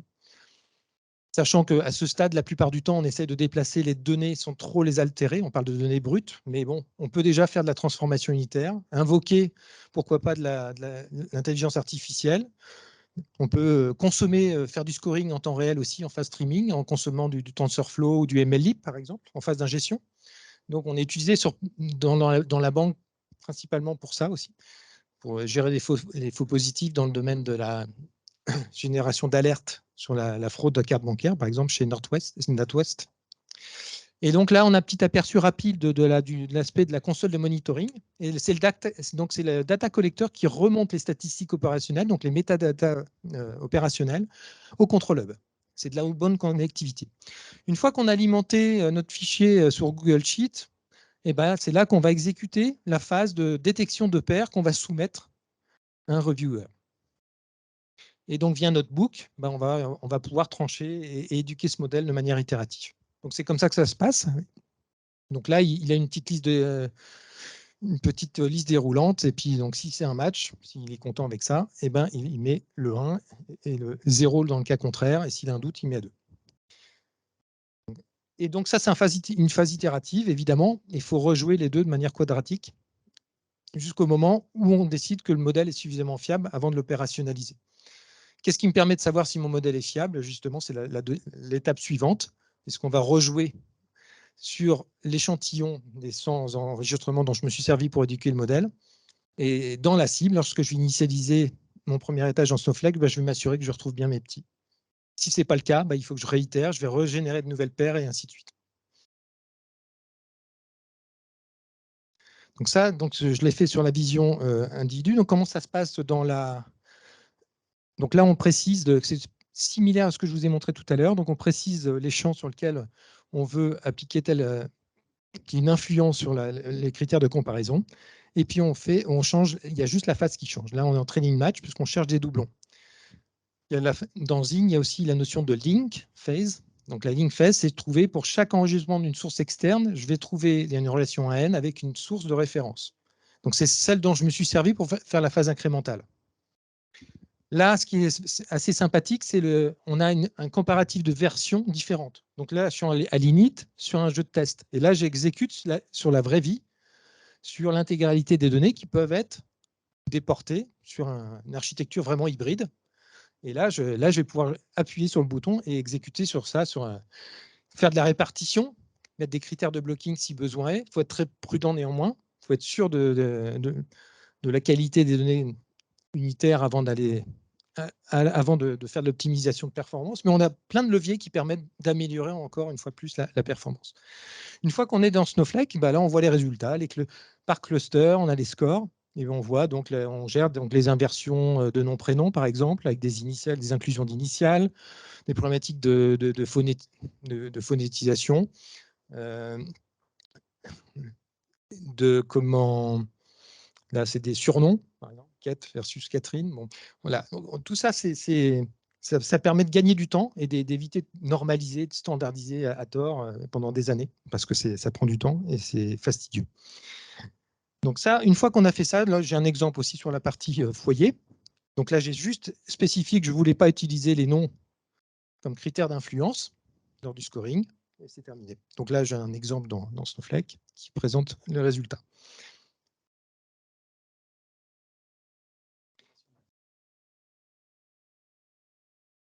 Sachant qu'à ce stade, la plupart du temps, on essaie de déplacer les données sans trop les altérer. On parle de données brutes, mais bon, on peut déjà faire de la transformation unitaire, invoquer, pourquoi pas, de l'intelligence artificielle. On peut consommer, faire du scoring en temps réel aussi en phase streaming, en consommant du TensorFlow ou du MLlib, par exemple, en phase d'ingestion. Donc, on est utilisé dans la banque principalement pour ça aussi, pour gérer les faux positifs dans le domaine de la génération d'alertes sur la fraude de carte bancaire, par exemple chez NatWest. Et donc là, on a un petit aperçu rapide de l'aspect de la console de monitoring. Et c'est le data collector qui remonte les statistiques opérationnelles, donc les métadatas opérationnels, au control hub. C'est de la bonne connectivité. Une fois qu'on a alimenté notre fichier sur Google Sheet, c'est là qu'on va exécuter la phase de détection de paires qu'on va soumettre à un reviewer. Et donc, via notre book, on va pouvoir trancher et éduquer ce modèle de manière itérative. Donc, c'est comme ça que ça se passe. Donc là, il a une petite liste déroulante. Et puis, donc, si c'est un match, s'il est content avec ça, il met le 1 et le 0 dans le cas contraire. Et s'il a un doute, il met à 2. Et donc, ça, c'est une phase itérative. Évidemment, il faut rejouer les deux de manière quadratique jusqu'au moment où on décide que le modèle est suffisamment fiable avant de l'opérationnaliser. Qu'est-ce qui me permet de savoir si mon modèle est fiable? Justement, c'est l'étape suivante. Est-ce qu'on va rejouer sur l'échantillon des 100 enregistrements dont je me suis servi pour éduquer le modèle? Et dans la cible, lorsque je vais initialiser mon premier étage en Snowflake, je vais m'assurer que je retrouve bien mes petits. Si ce n'est pas le cas, il faut que je réitère, je vais régénérer de nouvelles paires et ainsi de suite. Donc ça, je l'ai fait sur la vision individu. Donc comment ça se passe dans la... Donc là, on précise que c'est similaire à ce que je vous ai montré tout à l'heure. Donc on précise les champs sur lesquels on veut appliquer qui a une influence sur les critères de comparaison. Et puis on change, il y a juste la phase qui change. Là, on est en training match puisqu'on cherche des doublons. Dans Zing, il y a aussi la notion de link phase. Donc la link phase, c'est trouver pour chaque enregistrement d'une source externe, je vais trouver, il y a une relation à n avec une source de référence. Donc c'est celle dont je me suis servi pour faire la phase incrémentale. Là, ce qui est assez sympathique, c'est on a un comparatif de versions différentes. Donc là, je suis à l'init sur un jeu de test. Et là, j'exécute sur la vraie vie, sur l'intégralité des données qui peuvent être déportées sur une architecture vraiment hybride. Et là, je vais pouvoir appuyer sur le bouton et exécuter sur ça, faire de la répartition, mettre des critères de blocking si besoin est. Il faut être très prudent néanmoins. Il faut être sûr de la qualité des données unitaires avant de faire de l'optimisation de performance. Mais on a plein de leviers qui permettent d'améliorer encore une fois plus la performance. Une fois qu'on est dans Snowflake, là, on voit les résultats. Par cluster, on a les scores. Et on voit on gère les inversions de nom prénom par exemple, avec des initiales, des inclusions d'initiales, des problématiques de phonétisation, là c'est des surnoms, par exemple, Kate versus Catherine. Bon, voilà, tout ça, ça permet de gagner du temps et d'éviter de normaliser, de standardiser à tort pendant des années, parce que ça prend du temps et c'est fastidieux. Donc ça, une fois qu'on a fait ça, là j'ai un exemple aussi sur la partie foyer. Donc là, j'ai juste spécifié que je ne voulais pas utiliser les noms comme critère d'influence lors du scoring, et c'est terminé. Donc là, j'ai un exemple dans Snowflake qui présente le résultat.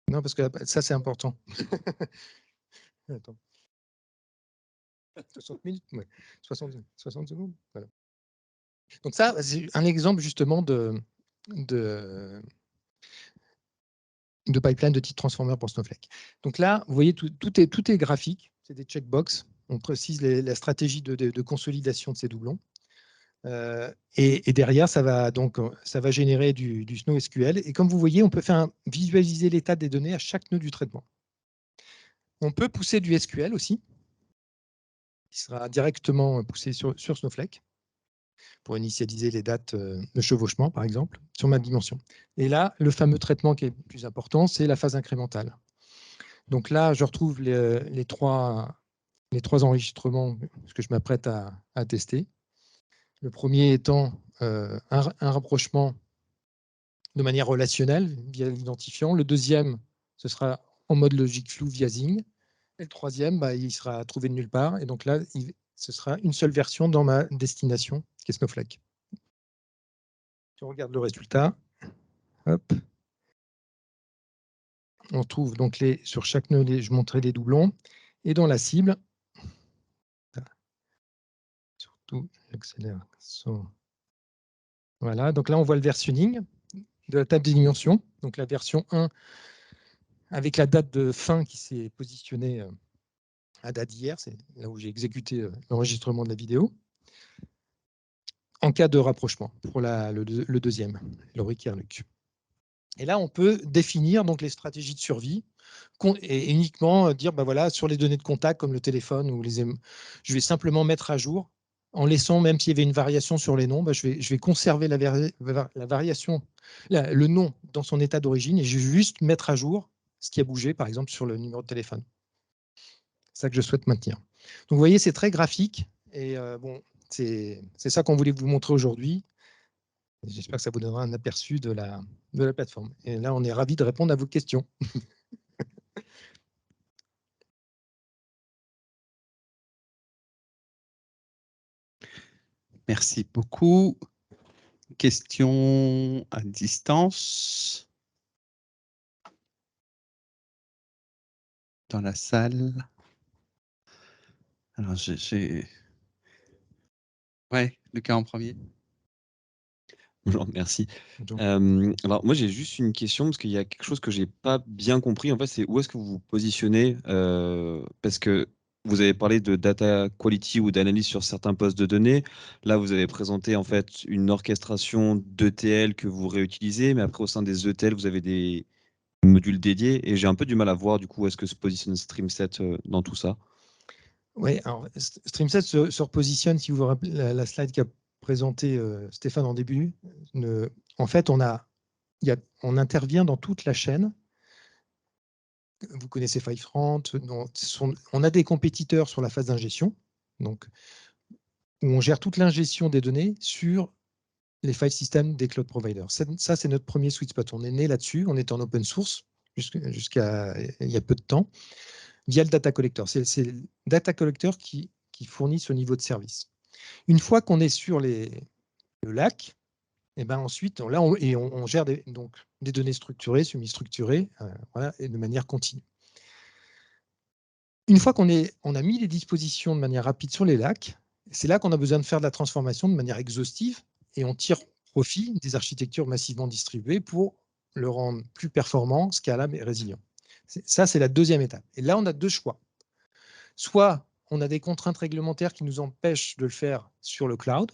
Non, parce que ça, c'est important. Attends. 60 minutes, ouais. 60 secondes. Voilà. Donc ça, c'est un exemple justement de pipeline de type transformer pour Snowflake. Donc là, vous voyez, tout est graphique, c'est des checkbox. On précise la stratégie de consolidation de ces doublons. Et derrière, ça va générer du SnowSQL. Et comme vous voyez, on peut visualiser l'état des données à chaque nœud du traitement. On peut pousser du SQL aussi, qui sera directement poussé sur Snowflake pour initialiser les dates de chevauchement, par exemple, sur ma dimension. Et là, le fameux traitement qui est le plus important, c'est la phase incrémentale. Donc là, je retrouve les trois enregistrements que je m'apprête à tester. Le premier étant un rapprochement de manière relationnelle via l'identifiant. Le deuxième, ce sera en mode logique flou via Zing. Et le troisième, il sera trouvé de nulle part. Et donc là, ce sera une seule version dans ma destination, qui est Snowflake. Si on regarde le résultat, hop, on trouve donc sur chaque nœud, je montrais les doublons. Et dans la cible, surtout, j'accélère. Voilà, donc là, on voit le versionning de la table des dimensions. Donc la version 1, avec la date de fin qui s'est positionnée à date d'hier, c'est là où j'ai exécuté l'enregistrement de la vidéo, en cas de rapprochement pour le deuxième, Lorik Erluc. Et là, on peut définir donc les stratégies de survie et uniquement dire, voilà, sur les données de contact comme le téléphone, je vais simplement mettre à jour, en laissant, même s'il y avait une variation sur les noms, je vais conserver la variation, le nom dans son état d'origine, et je vais juste mettre à jour ce qui a bougé, par exemple, sur le numéro de téléphone. C'est ça que je souhaite maintenir. Donc, vous voyez, c'est très graphique, et bon, c'est ça qu'on voulait vous montrer aujourd'hui. J'espère que ça vous donnera un aperçu de la plateforme. Et là, on est ravis de répondre à vos questions. Merci beaucoup. Question à distance dans la salle. Alors, ouais, Lucas en premier. Bonjour, merci. Bonjour. Alors moi j'ai juste une question parce qu'il y a quelque chose que j'ai pas bien compris. En fait, c'est où est-ce que vous vous positionnez parce que vous avez parlé de data quality ou d'analyse sur certains postes de données. Là, vous avez présenté en fait une orchestration d'ETL que vous réutilisez, mais après au sein des ETL, vous avez des modules dédiés et j'ai un peu du mal à voir du coup où est-ce que se positionne StreamSet dans tout ça. Oui, alors StreamSet se repositionne, si vous vous rappelez la slide qu'a présenté Stéphane en début. En fait, on intervient dans toute la chaîne. Vous connaissez 530, on a des compétiteurs sur la phase d'ingestion, donc où on gère toute l'ingestion des données sur les file systems des cloud providers. Ça, c'est notre premier sweet spot. On est né là-dessus, on est en open source jusqu'à il y a peu de temps, via le data collector. C'est le data collector qui fournit ce niveau de service. Une fois qu'on est sur le lac, et ensuite, là, on gère des données structurées, semi-structurées, voilà, et de manière continue. Une fois qu'on a mis les dispositions de manière rapide sur les lacs, c'est là qu'on a besoin de faire de la transformation de manière exhaustive, et on tire profit des architectures massivement distribuées pour le rendre plus performant, scalable et résilient. Ça, c'est la deuxième étape. Et là, on a deux choix. Soit on a des contraintes réglementaires qui nous empêchent de le faire sur le cloud.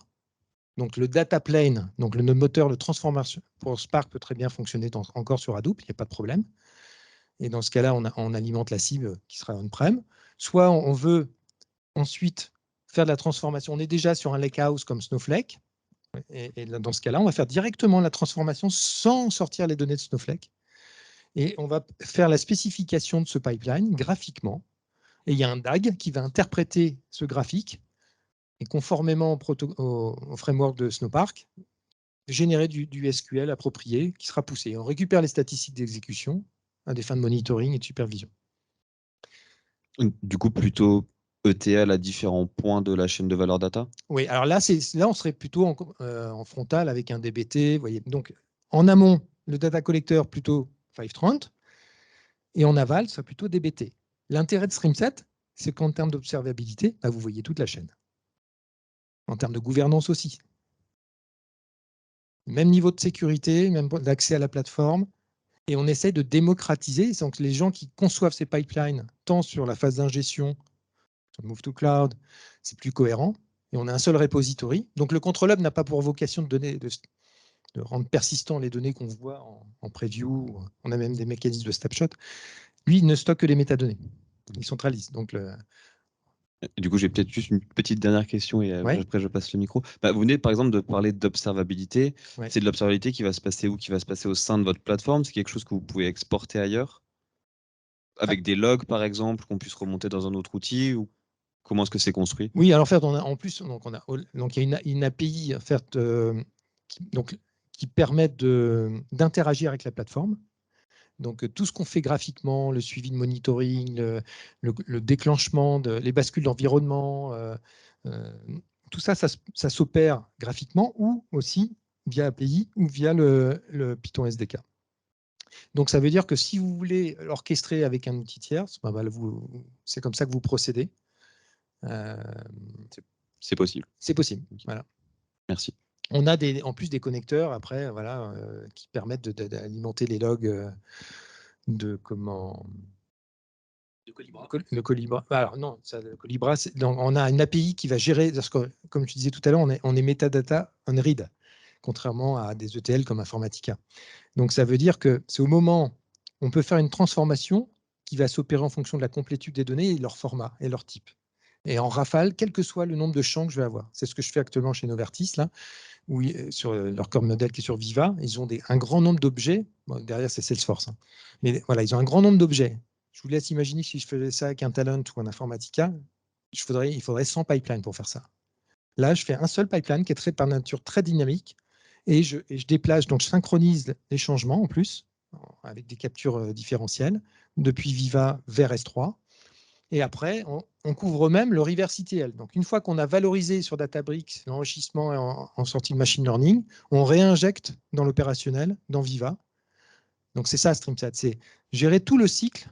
Donc le data plane, donc le moteur de transformation pour Spark peut très bien fonctionner encore sur Hadoop, il n'y a pas de problème. Et dans ce cas-là, on alimente la cible qui sera on-prem. Soit on veut ensuite faire de la transformation. On est déjà sur un lakehouse comme Snowflake. Et dans ce cas-là, on va faire directement la transformation sans sortir les données de Snowflake. Et on va faire la spécification de ce pipeline graphiquement. Et il y a un DAG qui va interpréter ce graphique et conformément au framework de Snowpark, générer du SQL approprié qui sera poussé. On récupère les statistiques d'exécution à des fins de monitoring et de supervision. Du coup, plutôt ETL à différents points de la chaîne de valeur data? Oui, alors là, on serait plutôt en frontal avec un DBT. Voyez. Donc, en amont, le data collector plutôt 530 et en aval, ça plutôt DBT. L'intérêt de StreamSet, c'est qu'en termes d'observabilité, vous voyez toute la chaîne. En termes de gouvernance aussi. Même niveau de sécurité, même d'accès à la plateforme. Et on essaie de démocratiser. Donc, les gens qui conçoivent ces pipelines, tant sur la phase d'ingestion, sur le Move to Cloud, c'est plus cohérent. Et on a un seul repository. Donc, le control hub n'a pas pour vocation de rendre persistant les données qu'on voit en preview. On a même des mécanismes de snapshot. Lui, il ne stocke que les métadonnées. Il centralise. Donc, Du coup, j'ai peut-être juste une petite dernière question et après je passe le micro. Vous venez par exemple de parler d'observabilité. Ouais. C'est de l'observabilité qui va se passer où? Qui va se passer au sein de votre plateforme? C'est quelque chose que vous pouvez exporter ailleurs? avec des logs, par exemple, qu'on puisse remonter dans un autre outil ou comment est-ce que c'est construit? Oui, alors en fait, en plus, donc il y a une API en fait, qui permet d'interagir avec la plateforme. Donc tout ce qu'on fait graphiquement, le suivi de monitoring, le déclenchement, les bascules d'environnement, tout ça, ça s'opère graphiquement ou aussi via API ou via le Python SDK. Donc ça veut dire que si vous voulez orchestrer avec un outil tierce, c'est comme ça que vous procédez. C'est possible. C'est possible. Ok. Voilà. Merci. On a en plus des connecteurs après, voilà, qui permettent d'alimenter les logs de comment. Le Colibra. Alors non, le Colibra, on a une API qui va gérer, parce que, comme je disais tout à l'heure, on est metadata on read, contrairement à des ETL comme Informatica. Donc ça veut dire que c'est au moment où on peut faire une transformation qui va s'opérer en fonction de la complétude des données et leur format et leur type. Et en rafale, quel que soit le nombre de champs que je vais avoir. C'est ce que je fais actuellement chez Novartis, là, où sur leur corps modèle qui est sur Viva, ils ont un grand nombre d'objets. Bon, derrière, c'est Salesforce. Hein. Mais voilà, ils ont un grand nombre d'objets. Je vous laisse imaginer si je faisais ça avec un Talent ou un Informatica, il faudrait 100 pipelines pour faire ça. Là, je fais un seul pipeline qui est par nature très dynamique et je déplace, donc je synchronise les changements en plus avec des captures différentielles depuis Viva vers S3. Et après, on couvre même le reverse ETL. Donc, une fois qu'on a valorisé sur Databricks l'enrichissement en sortie de machine learning, on réinjecte dans l'opérationnel, dans Viva. Donc, c'est ça, StreamSet. C'est gérer tout le cycle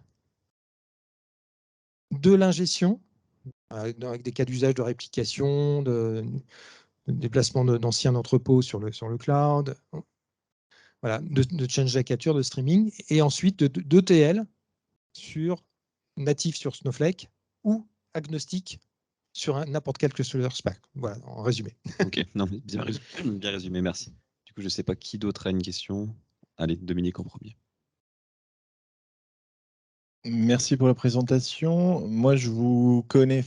de l'ingestion, avec des cas d'usage de réplication, de déplacement d'anciens entrepôts sur le cloud, voilà, de change la capture, de streaming, et ensuite d'ETL natif sur Snowflake ou agnostique sur n'importe quel cluster Spark. Voilà, en résumé. Ok, non, mais bien résumé, merci. Du coup, je ne sais pas qui d'autre a une question. Allez, Dominique en premier. Merci pour la présentation. Moi, je connais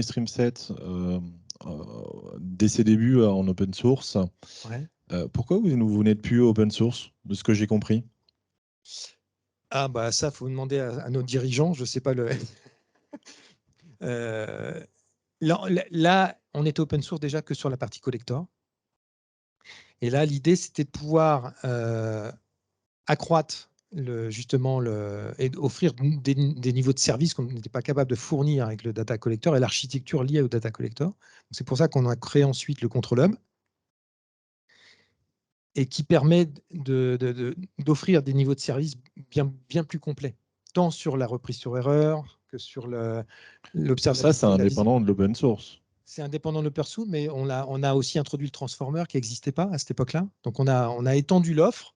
StreamSet dès ses débuts en open source. Ouais. Pourquoi vous n'êtes plus open source, de ce que j'ai compris? Ah bah ça, faut demander à nos dirigeants. Je sais pas le. Là, on était open source déjà que sur la partie collector. Et là, l'idée, c'était de pouvoir accroître et offrir des niveaux de service qu'on n'était pas capable de fournir avec le data collector et l'architecture liée au data collector. C'est pour ça qu'on a créé ensuite le Control Hub et qui permet d'offrir des niveaux de service bien plus complets, tant sur la reprise sur erreur que sur l'observabilité. Ça, c'est indépendant de l'open source. C'est indépendant de l'open source, mais on a aussi introduit le transformer qui n'existait pas à cette époque-là. Donc, on a étendu l'offre.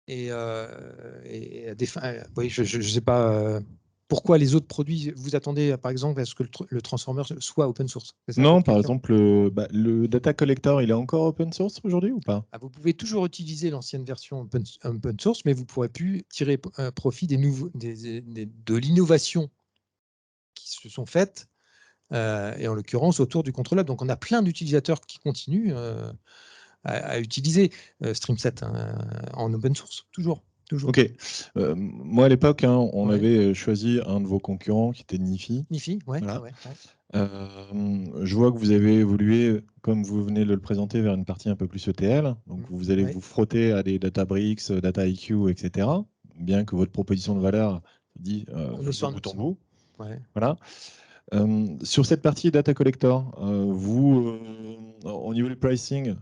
Et à des fins, oui, je ne sais pas pourquoi les autres produits, vous attendez par exemple à ce que le transformer soit open source. Non, par exemple, le data collector, il est encore open source aujourd'hui ou pas? Vous pouvez toujours utiliser l'ancienne version open source, mais vous ne pourrez plus tirer profit de l'innovation qui se sont faites, et en l'occurrence autour du Control Hub. Donc on a plein d'utilisateurs qui continuent à utiliser StreamSet en open source, toujours. Ok. Moi, à l'époque, on Ouais. avait choisi un de vos concurrents qui était Nifi. Nifi, ouais. Voilà. Ouais. Je vois que vous avez évolué, comme vous venez de le présenter, vers une partie un peu plus ETL. Donc, vous allez vous frotter à des Databricks, DataIQ, etc. Bien que votre proposition de valeur dit de bout en bout. Ouais. Voilà. Sur cette partie Data Collector, vous, au niveau du pricing,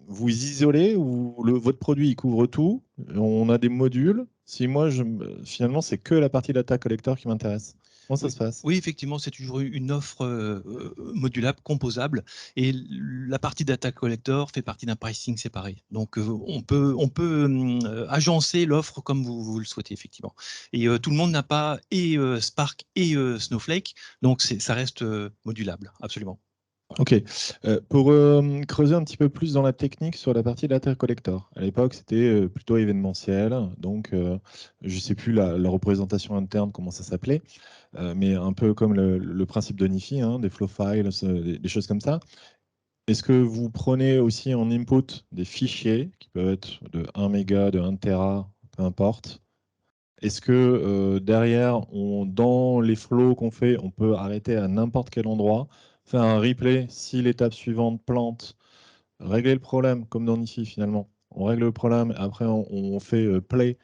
vous isolez ou votre produit il couvre tout? On a des modules. Si moi, finalement, c'est que la partie Data Collector qui m'intéresse. Comment ça se passe? Oui, effectivement, c'est toujours une offre modulable, composable, et la partie data collector fait partie d'un pricing séparé. Donc, on peut agencer l'offre comme vous le souhaitez, effectivement. Et tout le monde n'a pas et Spark et Snowflake, donc ça reste modulable, absolument. Ok. Pour creuser un petit peu plus dans la technique sur la partie data collector, à l'époque c'était plutôt événementiel, donc je ne sais plus la représentation interne, comment ça s'appelait, mais un peu comme le principe de Nifi, des flow files, des choses comme ça. Est-ce que vous prenez aussi en input des fichiers qui peuvent être de 1 méga, de 1 Tera, peu importe, est-ce que derrière, dans les flows qu'on fait, on peut arrêter à n'importe quel endroit, faire un replay, si l'étape suivante plante, régler le problème, comme dans ici finalement. On règle le problème, après on fait play,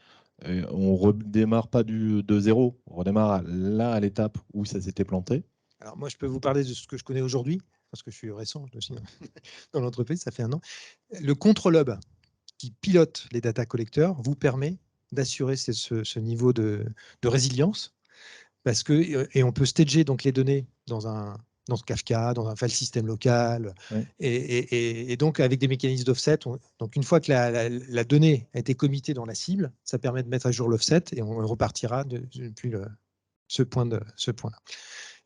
et on ne redémarre pas de zéro, on redémarre là à l'étape où ça s'était planté. Alors moi, je peux vous parler de ce que je connais aujourd'hui, parce que je suis récent aussi dans l'entreprise, ça fait 1 an. Le control hub qui pilote les data collecteurs vous permet d'assurer ce niveau de résilience, parce que, et on peut stager donc les données dans Kafka, dans un file system local, Oui. et donc avec des mécanismes d'offset. Donc une fois que la donnée a été committée dans la cible, ça permet de mettre à jour l'offset et on repartira depuis ce point-là.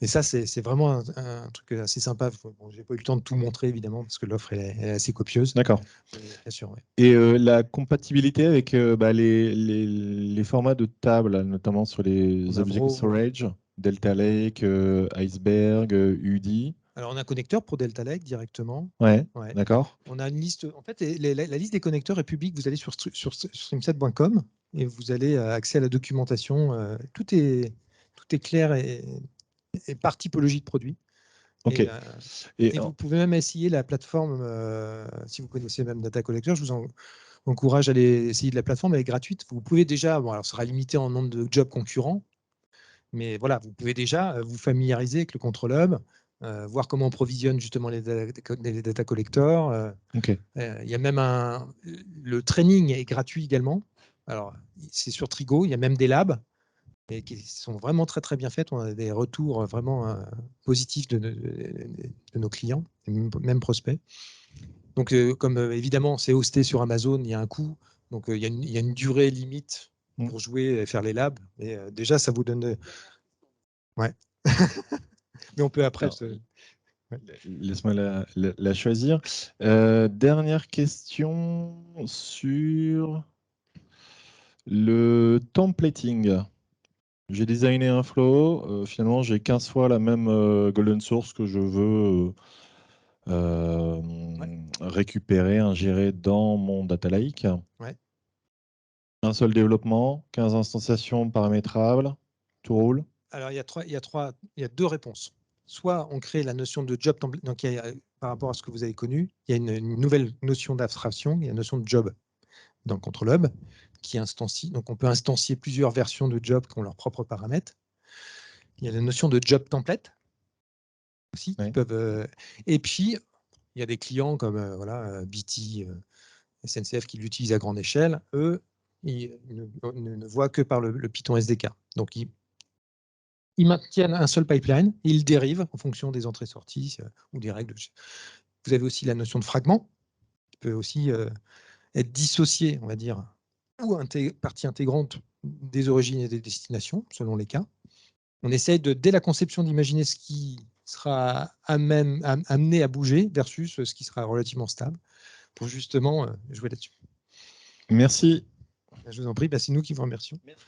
Et ça, c'est vraiment un truc assez sympa. Bon, je n'ai pas eu le temps de tout montrer, évidemment, parce que l'offre est assez copieuse. D'accord. Bien sûr, ouais. Et la compatibilité avec les formats de table, notamment sur les On a object Bro. storage, Delta Lake, Iceberg, UDI. Alors, on a un connecteur pour Delta Lake directement. Ouais, Ouais. d'accord. On a une liste. En fait, la liste des connecteurs est publique. Vous allez sur streamset.com et vous allez accès à la documentation. Tout est clair et par typologie de produit. Ok. Et vous pouvez même essayer la plateforme, si vous connaissez même Data Collector, je vous encourage à aller essayer de la plateforme, elle est gratuite. Vous pouvez déjà, bon, alors ça sera limité en nombre de jobs concurrents, mais voilà, vous pouvez déjà vous familiariser avec le control hub, voir comment on provisionne justement les data collectors. Ok. Il y a même le training est gratuit également. Alors, c'est sur Trigo, il y a même des labs et qui sont vraiment très très bien faites. On a des retours vraiment positifs de nos clients, même prospects. Donc, comme évidemment c'est hosté sur Amazon, il y a un coût. Donc, il y a une durée limite pour jouer et faire les labs. Et déjà, ça vous donne. Ouais. Mais on peut après. Alors, laisse-moi la choisir. Dernière question sur le templating. J'ai designé un flow. Finalement, j'ai 15 fois la même golden source que je veux récupérer, ingérer dans mon data lake. Ouais. Un seul développement, 15 instanciations paramétrables, tout roule. Alors, il y a 2 réponses. Soit on crée la notion de job template. Donc, par rapport à ce que vous avez connu, il y a une nouvelle notion d'abstraction. Il y a une notion de job dans le control hub qui instancie. Donc, on peut instancier plusieurs versions de job qui ont leurs propres paramètres. Il y a la notion de job template aussi qui peuvent. Et puis, il y a des clients comme BT, SNCF qui l'utilisent à grande échelle. Eux, ils ne voient que par le Python SDK. Donc, ils maintiennent un seul pipeline et ils dérivent en fonction des entrées-sorties ou des règles. Vous avez aussi la notion de fragment qui peut aussi être dissociée, on va dire, ou partie intégrante des origines et des destinations, selon les cas. On essaye dès la conception d'imaginer ce qui sera amené à bouger versus ce qui sera relativement stable pour justement jouer là-dessus. Merci. Je vous en prie, c'est nous qui vous remercions. Merci.